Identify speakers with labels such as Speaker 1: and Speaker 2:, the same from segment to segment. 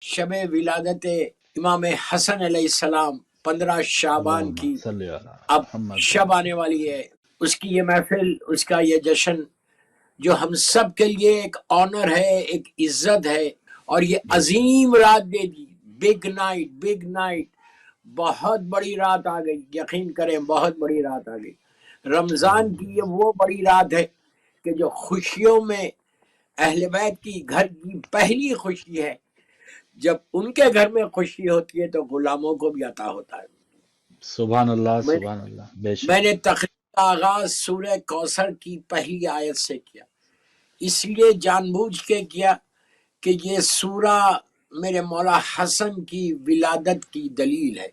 Speaker 1: شب ولادت امام حسن علیہ السلام 15 شعبان کی اب شب آنے والی ہے، اس کی یہ محفل، اس کا یہ جشن جو ہم سب کے لیے ایک آنر ہے، ایک عزت ہے، اور یہ عظیم رات دے دی، بگ نائٹ، بہت بڑی رات آ گئی، یقین کریں بہت بڑی رات آ گئی۔ رمضان کی یہ وہ بڑی رات ہے کہ جو خوشیوں میں اہل بیت کی گھر کی پہلی خوشی ہے، جب ان کے گھر میں خوشی ہوتی ہے تو غلاموں کو بھی عطا ہوتا ہے۔
Speaker 2: سبحان اللہ سبحان اللہ، بے شک۔
Speaker 1: میں نے تقریر کا آغاز سورہ کوثر کی پہلی آیت سے کیا، اس لیے جان بوجھ کے کیا کہ یہ سورہ میرے مولا حسن کی ولادت کی دلیل ہے۔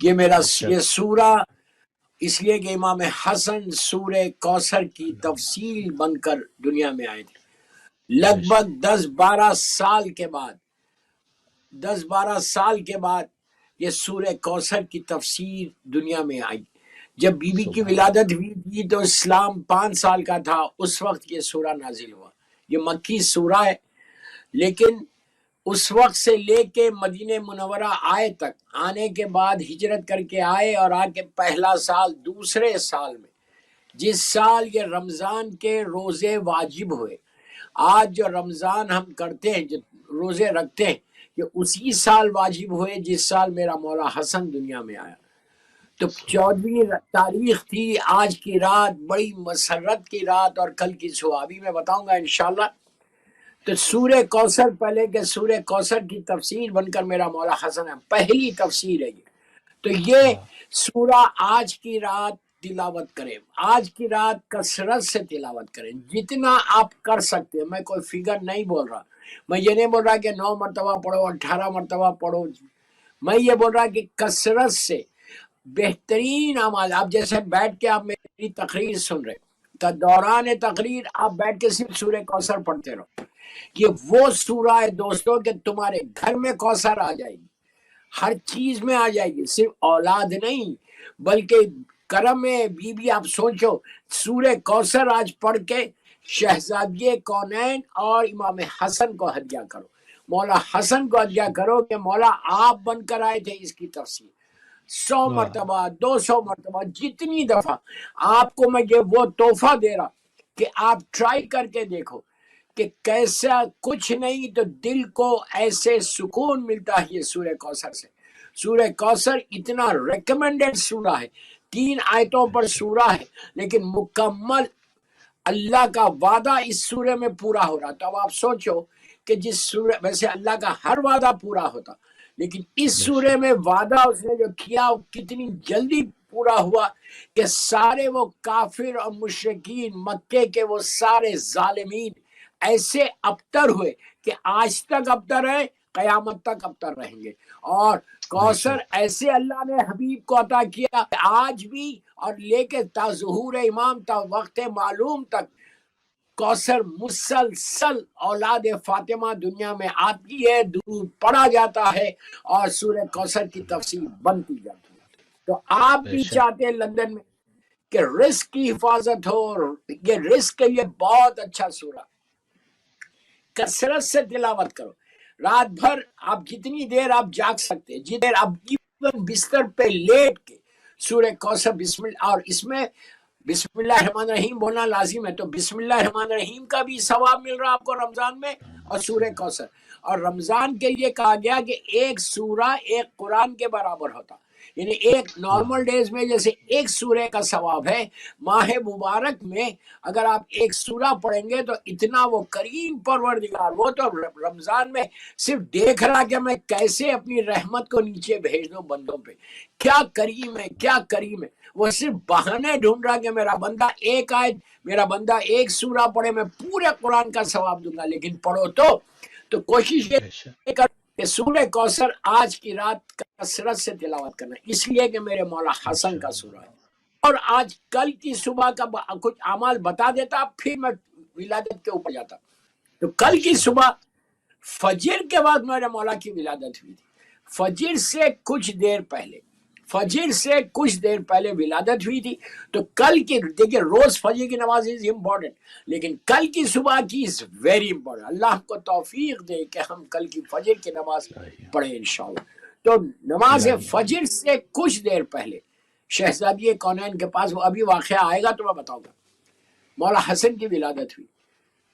Speaker 1: یہ سورہ اس لیے کہ امام حسن سورہ کوثر کی تفصیل بن کر دنیا میں آئے تھے، لگ بھگ 10-12 سال کے بعد یہ سورہ کوثر کی تفسیر دنیا میں آئی۔ جب بی بی کی ولادت ہوئی تھی تو اسلام 5 سال کا تھا، اس وقت یہ سورہ نازل ہوا۔ یہ مکی سورہ ہے، لیکن اس وقت سے لے کے مدینہ منورہ آنے کے بعد ہجرت کر کے آئے، اور آ کے پہلا سال، دوسرے سال میں جس سال یہ رمضان کے روزے واجب ہوئے، آج جو رمضان ہم کرتے ہیں، جو روزے رکھتے ہیں، یہ اسی سال واجب ہوئے جس سال میرا مولا حسن دنیا میں آیا۔ تو 14ویں تاریخ تھی آج کی رات، بڑی مسرت کی رات، اور کل کی صبح بھی میں بتاؤں گا انشاءاللہ۔ تو سورہ کوثر پہلے کہ سورہ کوثر کی تفسیر بن کر میرا مولا حسن ہے، پہلی تفسیر ہے یہ۔ تو یہ سورہ آج کی رات تلاوت کریں، آج کی رات کثرت سے تلاوت کریں، جتنا آپ کر سکتے ہیں۔ میں کوئی فگر نہیں بول رہا، میں یہ نہیں بول رہا کہ 9 مرتبہ پڑھو، 18 مرتبہ پڑھو، میں یہ بول رہا کہ کثرت سے بہترین اعمال۔ آپ جیسے بیٹھ کے آپ میری تقریر سن رہے، تو دوران تقریر آپ بیٹھ کے صرف سورہ کوثر پڑھتے رہو۔ یہ وہ سورہ ہے دوستوں کہ تمہارے گھر میں کوثر آ جائے گی، ہر چیز میں آ جائے گی، صرف اولاد نہیں بلکہ کرم میں بی آپ سوچو، سورہ کوثر آج پڑھ کے شہزادی کونین اور امام حسن کو ہدیہ کرو، مولا حسن کو ہدیہ کرو کہ مولا آپ بن کر آئے تھے اس کی تفسیر۔ 100 مرتبہ، 200 مرتبہ، جتنی دفعہ آپ کو میں یہ وہ تحفہ دے رہا کہ آپ ٹرائی کر کے دیکھو کہ کیسا کچھ نہیں تو دل کو ایسے سکون ملتا ہے یہ سورہ کوثر سے۔ سورہ کوثر اتنا ریکمینڈڈ سورہ ہے، 3 آیتوں پر سورہ ہے، لیکن مکمل اللہ کا وعدہ اس سورہ میں پورا ہو رہا۔ تو اب آپ سوچو کہ جس سورہ، ویسے اللہ کا ہر وعدہ پورا ہوتا، لیکن اس سورہ میں وعدہ اس نے جو کیا وہ کتنی جلدی پورا ہوا کہ سارے وہ کافر اور مشرکین مکے کے، وہ سارے ظالمین ایسے ابتر ہوئے کہ آج تک ابتر ہے، قیامت تک ابتر رہیں گے۔ اور کوثر ایسے اللہ نے حبیب کو عطا کیا کہ آج بھی اور لے کے تا ظہور امام تا وقت معلوم تک کوثر مسلسل اولاد فاطمہ دنیا میں آتی ہے، درود پڑھا جاتا ہے، اور سورہ کوثر کی تفسیر بنتی جاتی ہے۔ تو آپ بھی چاہتے ہیں لندن میں کہ رزق کی حفاظت ہو، یہ رزق کے لیے بہت اچھا سورہ، کثرت سے تلاوت کرو، رات بھر آپ جتنی دیر آپ جاگ سکتے، جتنی دیر آپ ایون بستر پہ لیٹ کے سورہ کوثر بسم اللہ، اور اس میں بسم اللہ الرحمن الرحیم بولنا لازم ہے، تو بسم اللہ الرحمن الرحیم کا بھی ثواب مل رہا آپ کو رمضان میں، اور سورہ کوثر۔ اور رمضان کے لیے کہا گیا کہ ایک سورہ ایک قرآن کے برابر ہوتا، یعنی ایک نارمل ڈیز میں جیسے ایک سورہ کا ثواب ہے، ماہ مبارک میں اگر آپ ایک سورہ پڑھیں گے تو اتنا وہ کریم پروردگار، وہ تو رمضان میں صرف دیکھ رہا کہ میں کیسے اپنی رحمت کو نیچے بھیج دوں بندوں پہ، کیا کریم ہے، کیا کریم ہے۔ وہ صرف بہانے ڈھونڈ رہا کہ میرا بندہ ایک آیت، میرا بندہ ایک سورہ پڑھے، میں پورے قرآن کا ثواب دوں گا، لیکن پڑھو تو کوشش یہ کر کہ سورہ کوثر آج کی رات کثرت سے تلاوت کرنا، اس لیے کہ میرے مولا حسن کا سورہ ہے۔ اور آج کل کی صبح کا کچھ اعمال بتا دیتا، پھر میں ولادت کے اوپر جاتا۔ تو کل کی صبح فجر کے بعد میرے مولا کی ولادت ہوئی تھی، فجر سے کچھ دیر پہلے، فجر سے کچھ دیر پہلے ولادت ہوئی تھی. تو کل کی دیکھیے روز فجر کی نماز از امپورٹنٹ، لیکن کل کی صبح کی از ویری امپورٹنٹ. اللہ کو توفیق دے کہ ہم کل کی فجر کی نماز پڑھیں انشاءاللہ. تو نماز فجر سے کچھ دیر پہلے شہزادی کونین کے پاس، وہ ابھی واقعہ آئے گا تو میں بتاؤں گا، مولا حسن کی ولادت ہوئی.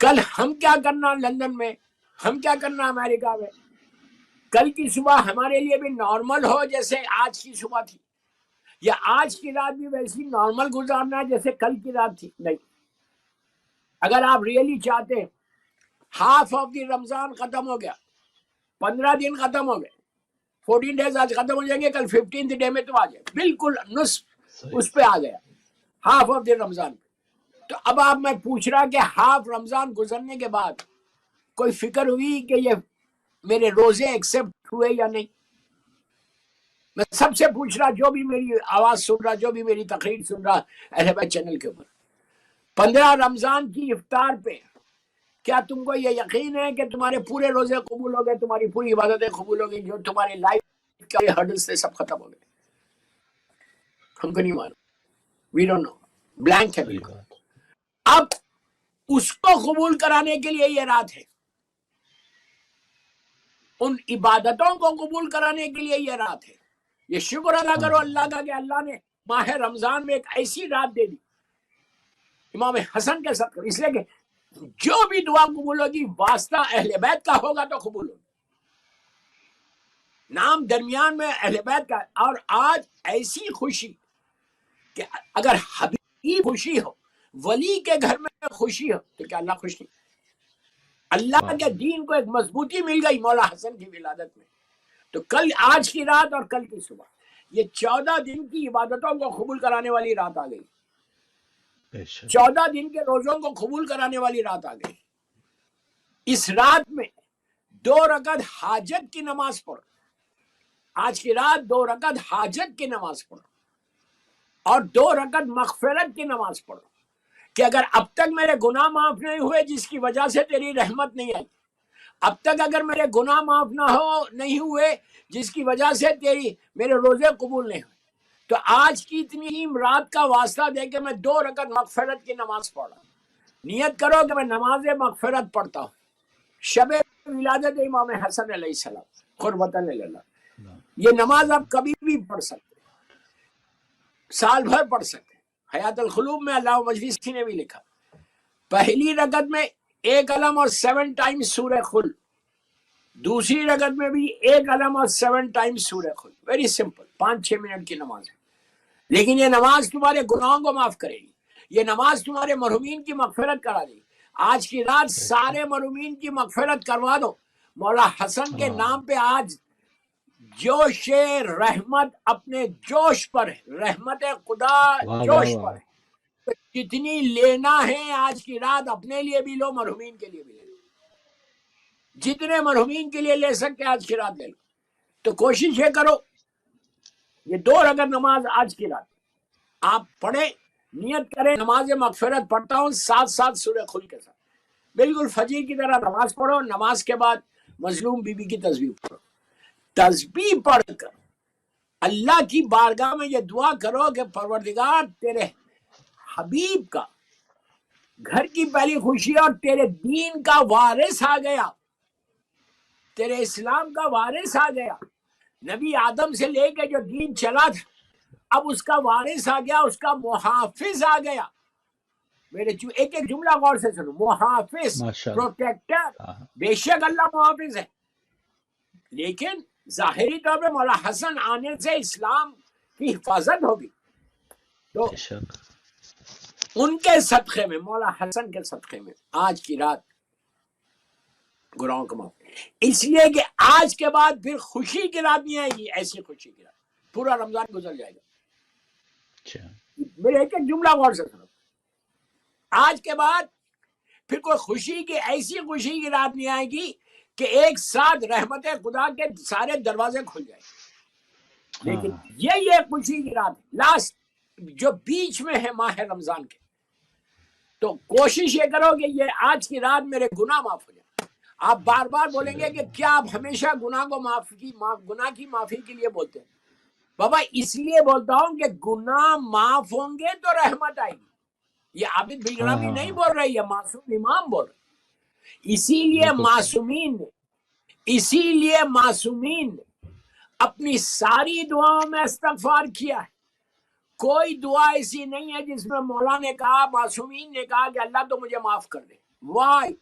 Speaker 1: کل ہم کیا کرنا لندن میں، ہم کیا کرنا امریکہ میں، کل کی صبح ہمارے لیے بھی نارمل ہو جیسے آج کی صبح تھی، یا آج کی رات بھی ویسی نارمل گزارنا جیسے کل کی رات تھی. نہیں، اگر آپ ریئلی چاہتے ہیں، ہاف آف دی رمضان ختم ہو گیا، 15 دن ختم ہو گئے، 14 ڈیز آج ختم ہو جائیں گے، کل 15 ڈے میں تو آ جائے، بالکل نصف اس پہ آ گیا، ہاف آف دی رمضان. تو اب آپ میں پوچھ رہا کہ ہاف رمضان گزرنے کے بعد کوئی فکر ہوئی کہ یہ میرے روزے ایکسپٹ ہوئے یا نہیں؟ میں سب سے پوچھ رہا، جو بھی میری آواز سن رہا، جو بھی میری تقریر سن رہا اہل بیت چینل کے اوپر، 15 رمضان کی افطار پہ کیا تم کو یہ یقین ہے کہ تمہارے پورے روزے قبول ہو گئے، تمہاری پوری عبادتیں قبول ہو گئی، جو تمہارے لائف کے ہرڈلز تھے سب ختم ہو گئے؟ ہم کو نہیں معلوم، وی ڈونٹ نو، بلینک ہے بالکل. اب اس کو قبول کرانے کے لیے یہ رات ہے، ان عبادتوں کو قبول کرانے کے لیے یہ رات ہے. یہ شکر ادا کرو اللہ کا کہ اللہ نے ماہ رمضان میں ایک ایسی رات دے دی امام حسن کے ساتھ، اس لیے کہ جو بھی دعا قبول ہوگی واسطہ اہل بیت کا ہوگا تو قبول ہوگی، نام درمیان میں اہل بیت کا. اور آج ایسی خوشی کہ اگر حبیب خوشی ہو، ولی کے گھر میں خوشی ہو، تو کیا اللہ خوش نہیں؟ اللہ کے دین کو ایک مضبوطی مل گئی مولا حسن کی ولادت میں. تو کل، آج کی رات اور کل کی صبح، یہ 14 دن کی عبادتوں کو قبول کرانے والی رات آ گئی، 14 دن کے روزوں کو قبول کرانے والی رات آ گئی. اس رات میں 2 رکعت حاجت کی نماز پڑھو، آج کی رات 2 رکعت حاجت کی نماز پڑھو، اور 2 رکعت مغفرت کی نماز پڑھو، کہ اگر اب تک میرے گناہ معاف نہیں ہوئے جس کی وجہ سے تیری رحمت نہیں آئی، اب تک اگر میرے گناہ معاف نہیں ہوئے جس کی وجہ سے میرے روزے قبول نہیں ہوئے، تو آج کی اتنی رات کا واسطہ دے کے میں 2 رکعت مغفرت کی نماز پڑھ رہا ہوں. نیت کرو کہ میں نماز مغفرت پڑھتا ہوں، شب ولادت امام حسن علیہ السلام قربتاً اللہ. یہ نماز آپ کبھی بھی پڑھ سکتے، سال بھر پڑھ سکتے. حیات القلوب میں علامہ مجلسی نے بھی لکھا، پہلی رکعت میں 1 علم اور 7 ٹائمز سورہ خل، دوسری رکعت میں بھی 1 علم اور 7 ٹائمز سورہ خل. ویری سمپل، 5-6 منٹ کی نماز ہے، لیکن یہ نماز تمہارے گناہوں کو معاف کرے گی، یہ نماز تمہارے مرحومین کی مغفرت کرا دے گی. آج کی رات سارے مرحومین کی مغفرت کروا دو مولا حسن کے نام پہ. آج جوش رحمت اپنے جوش پر ہے، رحمت خدا جوش پر ہے. جتنی لینا ہے آج کی رات اپنے لیے بھی لو، مرحومین کے لیے بھی لے لو، جتنے مرحومین کے لیے لے سکتے آج کی رات لے لو. تو کوشش یہ کرو، یہ 2 رکعت نماز آج کی رات آپ پڑھیں، نیت کریں نماز مغفرت پڑھتا ہوں ساتھ ساتھ سورہ خل کے ساتھ، بالکل فجر کی طرح نماز پڑھو. نماز کے بعد مظلوم بی بی کی تسبیح پڑھو، تسبیح پڑھ کر اللہ کی بارگاہ میں یہ دعا کرو کہ پروردگار تیرے حبیب کا گھر کی پہلی خوشی اور تیرے دین کا وارث آ گیا، تیرے اسلام کا وارث آ گیا. نبی آدم سے لے کے جو دین چلا تھا اب اس کا وارث آ گیا، اس کا محافظ آ گیا. میرے ایک ایک جملہ غور سے سنو، محافظ، پروٹیکٹر. بے شک اللہ محافظ ہے، لیکن ظاہری طور پہ مولا حسن آنے سے اسلام کی حفاظت ہوگی. تو ان کے صدقے میں، مولا حسن کے صدقے میں آج کی رات گناہوں کا معاف. اس لیے کہ آج کے بعد پھر خوشی کی رات نہیں آئے گی، ایسی خوشی کی رات پورا رمضان گزر جائے گا. میرے ایک ایک جملہ غور سے سنو، آج کے بعد پھر کوئی خوشی کی، ایسی خوشی کی رات نہیں آئے گی کہ ایک ساتھ رحمت خدا کے سارے دروازے کھل جائیں. لیکن یہ خوشی کی رات لاسٹ جو بیچ میں ہے ماہ رمضان کے، تو کوشش یہ کرو کہ یہ آج کی رات میرے گناہ معاف ہو جائیں. آپ بار بار بولیں گے کہ کیا آپ ہمیشہ گناہ کی معافی کے لیے بولتے ہیں؟ بابا اس لیے بولتا ہوں کہ گناہ معاف ہوں گے تو رحمت آئے گی. یہ عابد
Speaker 2: ہاں
Speaker 1: بلرامی
Speaker 2: ہاں
Speaker 1: نہیں
Speaker 2: ہاں
Speaker 1: بول رہی، یہ معصوم امام بول رہے. اسی لیے
Speaker 2: بالکل صحیح.
Speaker 1: معصومین نے اپنی ساری دعاؤں میں استغفار کیا ہے. کوئی دعا ایسی نہیں ہے جس میں مولا نے کہا، معصومین نے کہا کہ اللہ تو مجھے معاف کر دے. وائی؟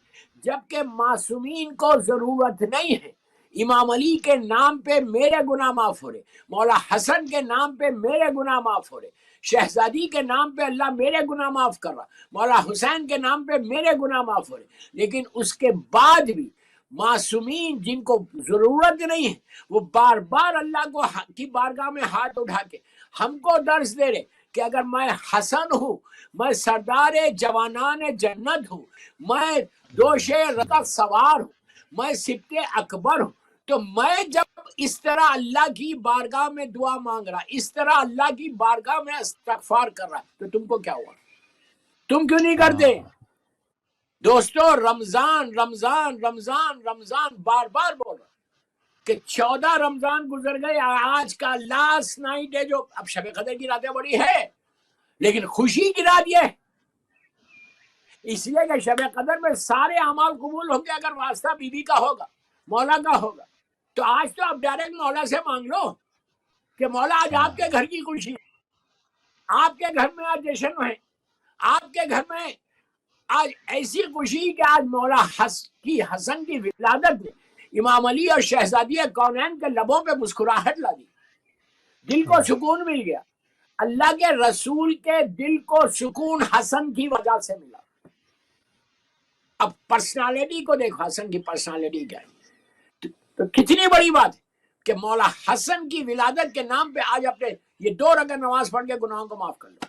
Speaker 1: جبکہ معصومین کو ضرورت نہیں ہے. امام علی کے نام پہ میرے گناہ معاف ہو رہے، مولا حسن کے نام پہ میرے گناہ معاف ہو رہے، شہزادی کے نام پہ اللہ میرے گناہ معاف کر رہا، مولا حسین کے نام پہ میرے گناہ معاف ہو رہے. لیکن اس کے بعد بھی معصومین جن کو ضرورت نہیں ہے وہ بار بار اللہ کو کی بارگاہ میں ہاتھ اٹھا کے ہم کو درس دے رہے کہ اگر میں حسن ہوں، میں سردار جوانان جنت ہوں، میں دوش رتق سوار ہوں، میں سبط اکبر ہوں، تو میں جب اس طرح اللہ کی بارگاہ میں دعا مانگ رہا، اس طرح اللہ کی بارگاہ میں استغفار کر رہا، تو تم کو کیا ہوا؟ تم کیوں نہیں کرتے؟
Speaker 2: ہاں
Speaker 1: دوستو رمضان رمضان رمضان رمضان بار بار بول رہا کہ 14 رمضان گزر گئے، آج کا لاسٹ نائٹ ہے، جو اب شب قدر کی راتیں بڑی ہے لیکن خوشی کی رات یہ ہے، اس لیے کہ شب قدر میں سارے اعمال قبول ہوں گے اگر واسطہ بی بی کا ہوگا، مولا کا ہوگا. تو آج تو آپ ڈائریکٹ مولا سے مانگ لو کہ مولا آج
Speaker 2: ہاں
Speaker 1: آپ کے گھر کی خوشی ہے، آپ کے گھر میں آج جشن ہے، آپ کے گھر میں آج ایسی خوشی کہ آج مولا حسن کی ولادت میں امام علی اور شہزادی کونین کے لبوں پہ مسکراہٹ لا دی، دل کو
Speaker 2: ہاں
Speaker 1: سکون مل گیا. اللہ کے رسول کے دل کو سکون حسن کی وجہ سے ملا. اب پرسنالٹی کو دیکھو، حسن کی پرسنالٹی کیا ہے، تو کتنی بڑی بات ہے کہ مولا حسن کی ولادت کے نام پہ آج اپنے یہ 2 رکعت نماز پڑھ کے گناہوں کو معاف کر لو،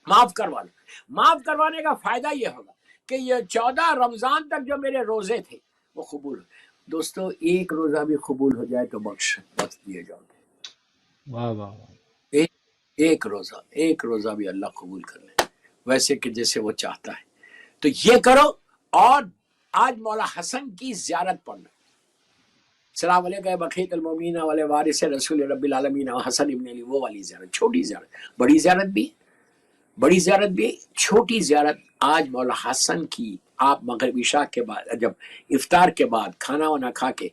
Speaker 1: معاف کروا لو. معاف کروانے کا فائدہ یہ ہوگا کہ یہ 14 رمضان تک جو میرے روزے تھے وہ قبول ہو. دوستو ایک روزہ بھی قبول ہو جائے تو بخش دیے جاؤ گے.
Speaker 2: واہ واہ واہ.
Speaker 1: ایک روزہ بھی اللہ قبول کر لے ویسے کہ جیسے وہ چاہتا ہے. تو یہ کرو. اور آج مولا حسن کی زیارت پڑھنا. السلام علیکم بقیت المؤمنین والے وارث رسول رب العالمین حسن ابن علی، وہ والی زیارت، چھوٹی زیارت. بڑی زیارت بھی چھوٹی زیارت. آج مولا حسن کی آپ مغرب عشاء کے بعد، جب افطار کے بعد کھانا وانا کھا کے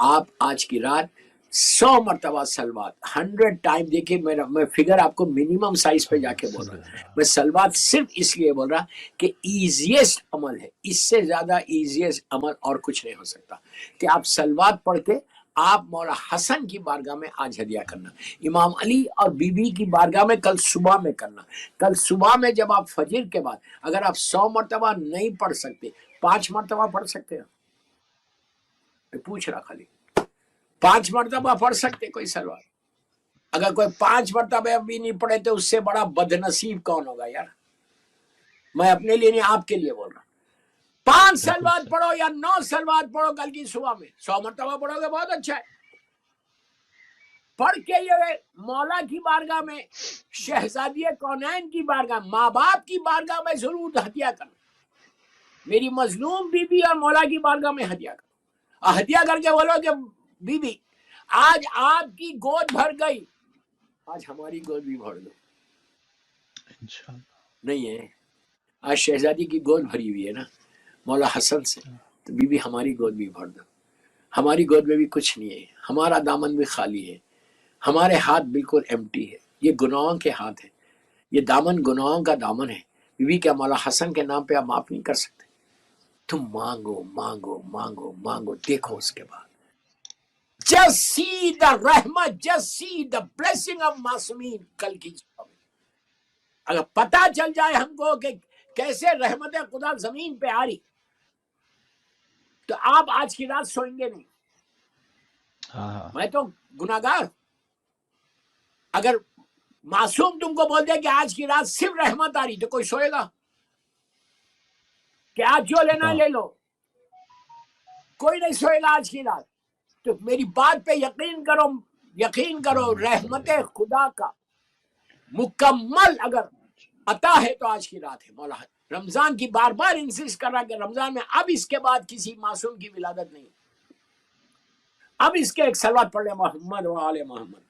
Speaker 1: آپ آج کی رات 100 مرتبہ سلوات 100 ٹائم. دیکھیے میں فگر آپ کو منیمم سائز پہ جا کے بول رہا ہوں. میں سلوات صرف اس لیے بول رہا کہ ایزیسٹ عمل ہے، اس سے زیادہ ایزیسٹ عمل اور کچھ نہیں ہو سکتا کہ آپ سلوات پڑھ کے آپ مولا حسن کی بارگاہ میں آج ہدیہ کرنا، امام علی اور بی بی کی بارگاہ میں کل صبح میں کرنا. کل صبح میں جب آپ فجر کے بعد اگر آپ 100 مرتبہ نہیں پڑھ سکتے 5 مرتبہ پڑھ سکتے ہیں. میں پوچھ رہا خالی 5 مرتبہ پڑھ سکتے کوئی سلوات؟ اگر کوئی 5 مرتبہ بھی نہیں پڑھے تو اس سے بڑا بد نصیب کون ہوگا یار؟ میں اپنے لیے نہیں آپ کے لیے بول رہا. 5
Speaker 2: بالکل
Speaker 1: سلوات
Speaker 2: صحیح.
Speaker 1: پڑھو یا 9 سلوات پڑھو کل کی صبح میں، 100 مرتبہ پڑھو گے بہت اچھا ہے. پڑھ کے یہ مولا کی بارگاہ میں، شہزادی کونین کی بارگاہ، ماں باپ کی بارگاہ میں ضرور ہدیہ کرنا. میری مظلوم بی بی اور مولا کی بارگاہ میں ہدیہ کرو. ہدیہ کر کے بولو کہ بی بی آج آپ کی گود بھر گئی، آج ہماری گود بھی بھر دو.
Speaker 2: انشاءاللہ.
Speaker 1: نہیں ہے آج شہزادی کی گود بھری ہوئی ہے نا مولا حسن سے، تو بی بی ہماری گود بھی بھر دو. ہماری گود میں بھی کچھ نہیں ہے، ہمارا دامن بھی خالی ہے، ہمارے ہاتھ بالکل ایمٹی ہے. یہ گناہوں کے ہاتھ ہے، یہ دامن گناہوں کا دامن ہے. بی بی کیا مولا حسن کے نام پہ آپ معاف نہیں کر سکتے؟ تم مانگو مانگو مانگو مانگو، دیکھو اس کے بعد just see the رحمت، just see the blessing of معصومین. کل کی اگر پتا چل جائے ہم کو کہ کیسے رحمت خدا زمین پہ آ رہی، تو آپ آج کی رات سوئیں گے نہیں.
Speaker 2: ہاں
Speaker 1: میں تو گناہگار، اگر معصوم تم کو بول دے کہ آج کی رات صرف رحمت آ رہی تو کوئی سوئے گا کہ آج جو لینا لے لو؟ کوئی نہیں سوئے گا آج کی رات. تو میری بات پہ یقین کرو رحمت خدا کا مکمل اگر عطا ہے تو آج کی رات ہے. مولا رمضان کی بار بار انسسٹ کر رہا کہ رمضان میں اب اس کے بعد کسی معصوم کی ولادت نہیں، اب اس کے ایک صلوات پڑھ لے محمد و آل محمد.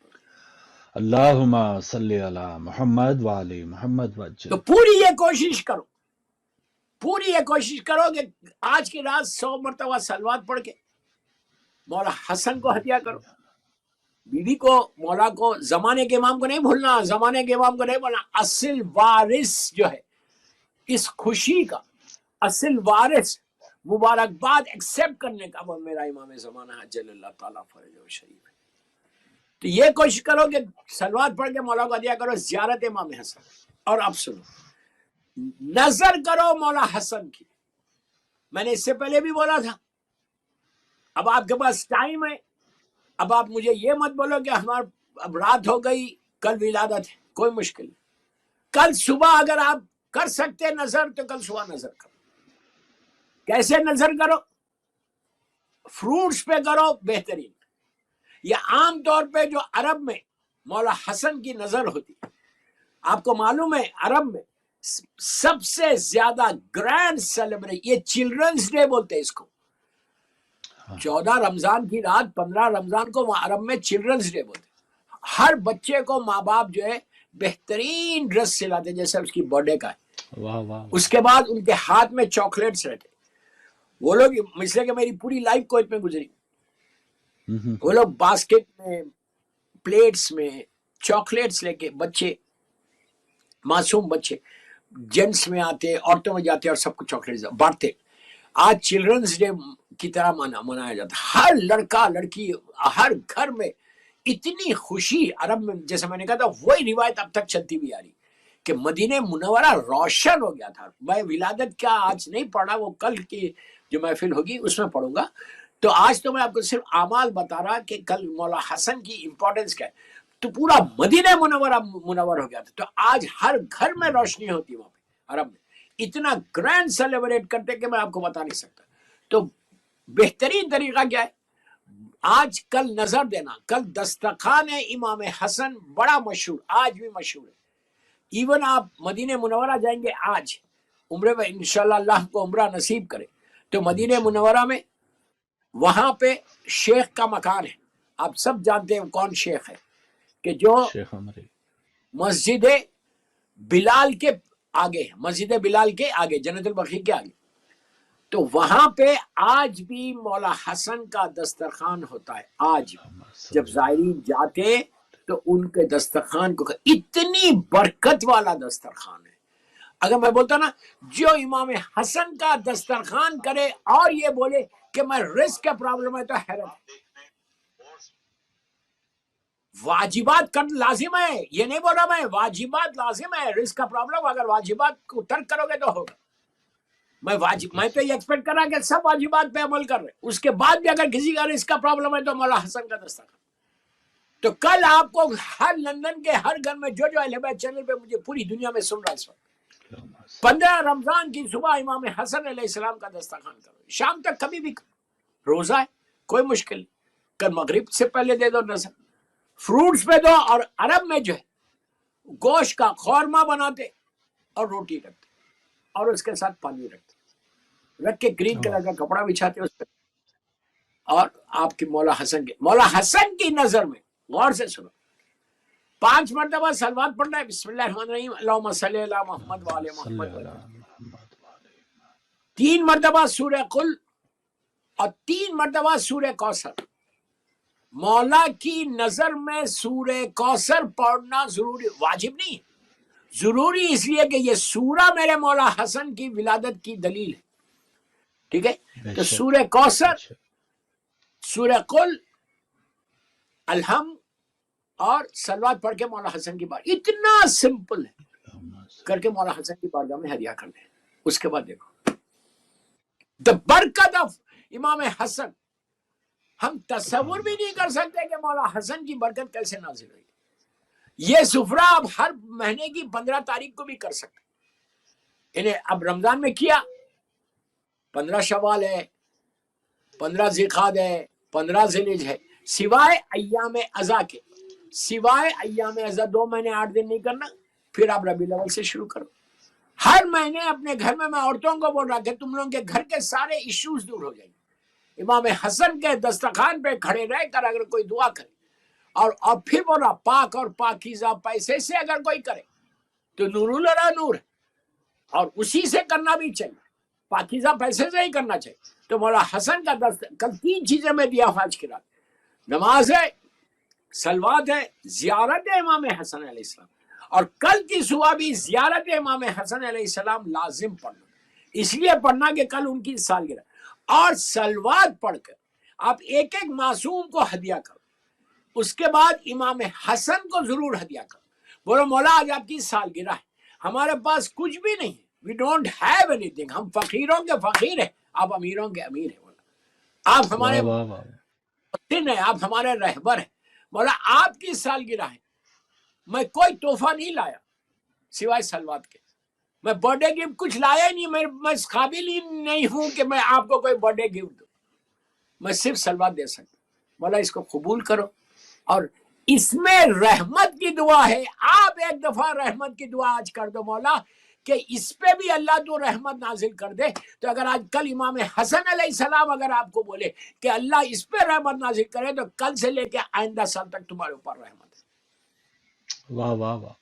Speaker 2: اللہم صلی علی محمد وعلی محمد
Speaker 1: تو
Speaker 2: وجل.
Speaker 1: پوری یہ کوشش کرو، پوری یہ کوشش کرو کہ آج کی رات 100 مرتبہ صلوات پڑھ کے مولا حسن کو ہدیہ کرو. بیوی کو، مولا کو، زمانے کے امام کو نہیں بھولنا، زمانے کے امام کو نہیں بھولنا. اصل وارث جو ہے اس خوشی کا، اصل وارث مبارکباد ایکسیپٹ کرنے کا وہ میرا امام زمانہ ہے جل اللہ تعالیٰ فرجہ شریف ہے. تو یہ کوشش کرو کہ صلوات پڑھ کے مولا کو ہدیہ کرو، زیارت امام حسن. اور اب سنو، نظر کرو مولا حسن کی. میں نے اس سے پہلے بھی بولا تھا، اب آپ کے پاس ٹائم ہے. اب آپ مجھے یہ مت بولو کہ اب رات ہو گئی، کل ولادت ہے. کوئی مشکل نہیں. کل صبح اگر آپ کر سکتے نظر تو کل صبح نظر کرو. کیسے نظر کرو؟ فروٹس پہ کرو بہترین. یہ عام طور پہ جو عرب میں مولا حسن کی نظر ہوتی، آپ کو معلوم ہے عرب میں سب سے زیادہ گرینڈ سیلیبریٹ، یہ چلڈرنس ڈے بولتے ہیں اس کو. 14 رمضان کی رات، 15 رمضان کو وہاں عرب میں چلڈرنس ڈے بولتے ہیں. ہر بچے کو ماں باپ جو ہے بہترین ڈریس سلاتے جیسے اس کی برتھ ڈے کا ہے.
Speaker 2: واہ واہ.
Speaker 1: اس کے بعد ان کے ہاتھ میں چاکلیٹس رہتے. وہ لوگ، اس لیے کہ میری پوری لائف کویت میں گزری، وہ لوگ باسکٹ میں، پلیٹس میں چاکلیٹس لے کے بچے، معصوم بچے جینٹس میں آتے، عورتوں میں جاتے اور سب کو چاکلیٹس بانٹتے. آج چلڈرنس ڈے کی طرح منایا جاتا. ہر لڑکا لڑکی، ہر گھر میں اتنی خوشی عرب میں. جیسے میں نے کہا تھا وہی روایت اب تک چلتی بھی آ رہی کہ مدینہ منورہ روشن ہو گیا تھا. میں ولادت کیا آج نہیں پڑھا، وہ کل کی جو محفل ہوگی اس میں پڑھوں گا. تو آج تو میں آپ کو صرف اعمال بتا رہا کہ کل مولا حسن کی امپورٹنس کیا ہے. تو پورا مدینہ منورہ منور ہو گیا تھا. تو آج ہر گھر میں روشنی ہوتی ہے وہاں پہ عرب میں. اتنا گرینڈ سیلیبریٹ کرتے کہ میں آپ کو بتا نہیں سکتا. تو بہترین طریقہ کیا ہے؟ آج کل نظر دینا. کل دسترخوان امام حسن بڑا مشہور، آج بھی مشہور ہے. ایون آپ مدینہ منورہ جائیں گے آج عمرے میں، انشاءاللہ اللہ کو عمرہ نصیب کرے، تو مدینہ منورہ میں وہاں پہ شیخ کا مکان ہے. آپ سب جانتے ہیں کون شیخ ہے، کہ جو
Speaker 2: شیخ عمری.
Speaker 1: مسجد بلال کے آگے ہے، مسجد بلال کے آگے، جنت البقیع کے آگے. تو وہاں پہ آج بھی مولا حسن کا دسترخوان ہوتا ہے. آج جب زائرین جاتے تو ان کے دسترخوان کو، اتنی برکت والا دسترخوان ہے. اگر میں بولتا نا جو امام حسن کا دسترخوان کرے اور یہ بولے کہ میں رزق کا پرابلم ہے، تو حیرت ہے. واجبات کر لازم ہے، یہ نہیں بول رہا میں، واجبات لازم ہے. رزق کا پرابلم، اگر واجبات کو ترک کرو گے تو ہوگا. میں تو یہ ایکسپیکٹ کر رہا کہ سب واجبات پہ عمل کر رہے، اس کے بعد بھی اگر کسی کا رزق کا پرابلم ہے تو مولا حسن کا دسترخوان. تو کل آپ کو ہر لندن کے ہر گھر میں جو اہل بیت چینل پہ مجھے پوری دنیا میں سن رہا ہے اس وقت، 15 رمضان کی صبح امام حسن علیہ السلام کا دسترخوان کرو. شام تک کبھی بھی روزہ ہے، کوئی مشکل نہیں. کل مغرب سے پہلے دے دو نظر. فروٹس پہ دو. اور عرب میں جو ہے گوشت کا خورما بناتے اور روٹی رکھتے اور اس کے ساتھ پانی رکھ کے گرین کلر کا کپڑا بچھاتے اس پہ. اور آپ کی مولا حسن کی نظر میں غور سے سنو، 5 مرتبہ صلوات پڑھنا ہے. بسم اللہ الرحمن الرحیم، اللہم صلی علی محمد وعلی محمد. 3 مرتبہ سورہ قل اور 3 مرتبہ سورہ کوثر. مولا کی نظر میں سورہ کوثر پڑھنا ضروری، واجب نہیں، ضروری اس لیے کہ یہ سورہ میرے مولا حسن کی ولادت کی دلیل ہے. ٹھیک ہے؟ تو سورہ کوثر، سورہ قل، الحمد اور صلوات پڑھ کے مولا حسن کی بار، اتنا سمپل ہے، کر کے مولا حسن کی بارگاہ میں ہدیہ کر دیں. اس کے بعد دیکھو دا برکت آف امام حسن. ہم تصور بھی نہیں کر سکتے کہ مولا حسن کی برکت کیسے نازل ہوئی. یہ سفرہ اب ہر مہینے کی 15 تاریخ کو بھی کر سکتے. انہیں اب رمضان میں کیا، 15 شوال ہے، 15 ذیقعد ہے، 15 ذیلحج ہے، سوائے ایام ازا کے، سوائے ایام ازا 2 مہینے 8 دن نہیں کرنا. پھر آپ ربیع الاول سے شروع کرو. ہر مہینے اپنے گھر میں عورتوں کو بول رہا کہ تم لوگوں کے گھر کے سارے ایشوز دور ہو جائیں گے. امام حسن کے دسترخوان پہ کھڑے رہ کر اگر کوئی دعا کرے اور پھر بولا پاک اور پاکیزہ پیسے سے اگر کوئی کرے تو نور الرا نور ہے، اور اسی سے کرنا بھی چاہیے، پاکیزہ پیسے سے ہی کرنا چاہیے۔ تو مولا حسن کا دست کل 3 چیزیں میں دیا آج کی رات، نماز ہے، صلوات ہے، زیارت ہے امام حسن علیہ السلام، اور کل کی صبح بھی زیارت امام حسن علیہ السلام لازم پڑھنا، اس لیے پڑھنا کہ کل ان کی سالگرہ، اور صلوات پڑھ کر آپ ایک ایک معصوم کو ہدیہ کرو، اس کے بعد امام حسن کو ضرور ہدیہ کرو، بولو مولا آج آپ کی سالگرہ ہے، ہمارے پاس کچھ بھی نہیں ہے، وی ڈونٹ ہیو اینی تھنگ، ہم فقیروں کے فقیر ہیں، آپ امیروں کے امیر ہیں، مولا آپ ہمارے
Speaker 2: واہ واہ واہ،
Speaker 1: محسن ہیں، آپ ہمارے رہبر ہیں، مولا آپ کی سالگرہ ہے، میں کوئی تحفہ نہیں لایا سوائے صلوات کے، میں برتھ ڈے گفٹ کچھ لایا ہی نہیں، میں اس قابل ہی نہیں ہوں کہ میں آپ کو کوئی برتھ ڈے گفٹ دوں، میں صرف صلوات دے سکتا ہوں، مولا اس کو قبول کرو، اور اس میں رحمت کی دعا ہے، آپ ایک دفعہ رحمت کی دعا آج کر دو مولا کہ اس پہ بھی اللہ تو رحمت نازل کر دے، تو اگر آج کل امام حسن علیہ السلام اگر آپ کو بولے کہ اللہ اس پہ رحمت نازل کرے تو کل سے لے کے آئندہ سال تک تمہارے اوپر رحمت ہے۔
Speaker 2: واہ واہ واہ،